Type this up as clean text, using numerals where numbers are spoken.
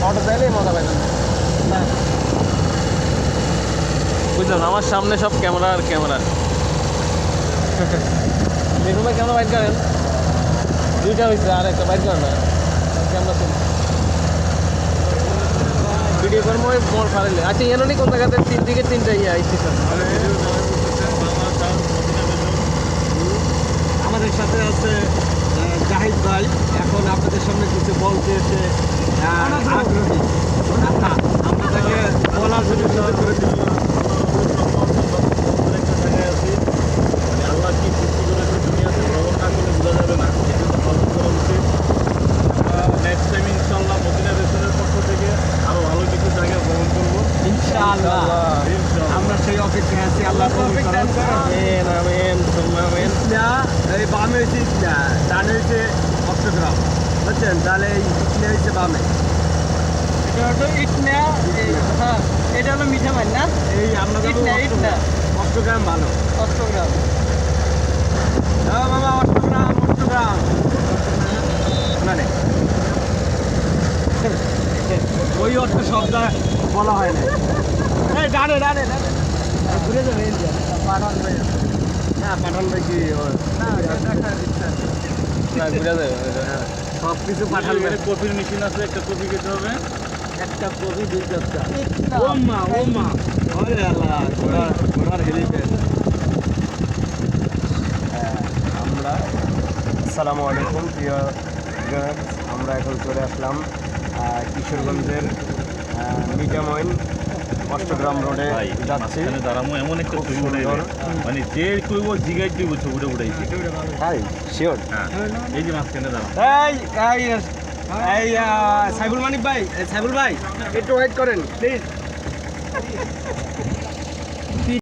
Auto চাইলেই মজা পাইবেন না। বুঝলাম, আমার সামনে সব ক্যামেরা আর ক্যামেরা। দেখুন ভাই ক্যামেরা বাইট করেন, দুইটা হয়েছে আর একটা বাইট করেন না ক্যামেরা তো ভিডিও করবো ওই মোড় ফাড়াইলে। আচ্ছা এনে কোন জায়গাতে 3 দিকে 3টা ইয়ে স্টেশন। আমাদের সাথে আছে জাহিদ ভাই, এখন আপনাদের সামনে কিছু বলতে এসে আগ্রহী। আচ্ছা, আমরা তাকে বলার জন্য সুযোগ করে দিচ্ছি। আল্লাহ কি সৃষ্টি করেছে দুনিয়াতে ভ্রমণ না করলে বোঝা যাবে না, এই জন্য ভ্রমণ করা উচিত। নেক্সট টাইম ইনশাল্লাহ মদিনা রেস্টুরেন্টের পক্ষ থেকে আরও ভালো কিছু জায়গায় ভ্রমণ করবো ইনশাআল্লাহ আমরা সেই অপেক্ষায় আছি। আল্লাহ কবুল করুন। আমিন আমিন সুম্মা আমিন। ইটনা, এই বামে হয়েছে ইটনা, ডানে হয়েছে অষ্টগ্রাম, বুঝছেন? তাহলে এই ইটনা হয়েছে বামে। এটা হলো ইটনা, হ্যাঁ এটা হলো মিঠা মাছ না, এই আমরা যাবো ইটনা ইটনা অষ্টগ্রাম ভালো। অষ্টগ্রাম। হ্যাঁ মামা, অষ্টগ্রাম অষ্টগ্রাম মানে ওই অর্থ শব্দ বলা হয় না। এই ডানে ডানে ডানে ঘুরে যাবে ইন্ডিয়া। পাঠান ভাই না, পাঠান ভাই কি না, এটা দেখার ইচ্ছা আছে। না ঘুরে যাবে। সব কিছু পাঠান ভাই। কফির মেশিন আছে, একটা কফি খেতে হবে। একটা কবি দুই চারটা। ইটনা। ও মা ও মা, ওরে আল্লাহ, ঘোড়ার হেলিপ্যাড। আমরা আসসালামু আলাইকুম প্রিয় ভিউয়ার্স, আমরা এখন চলে আসলাম কিশোরগঞ্জের মিঠামইন অষ্টগ্রাম রোডে ভাই যাচ্ছি। মাঝখানে দাঁড়ামো, এমন একটা খুব ছবি সুন্দর। উঠাইবে, মানে যে কইব জিগাই দিব ছবিটা উঠাইছে। তাই শিওর? হ্যাঁ, এই যে মাঝখানে দাঁড়াম। এই এই এই সাইবুল মানিক ভাই, সাইবুল ভাই একটু ওয়েট করেন প্লিজ।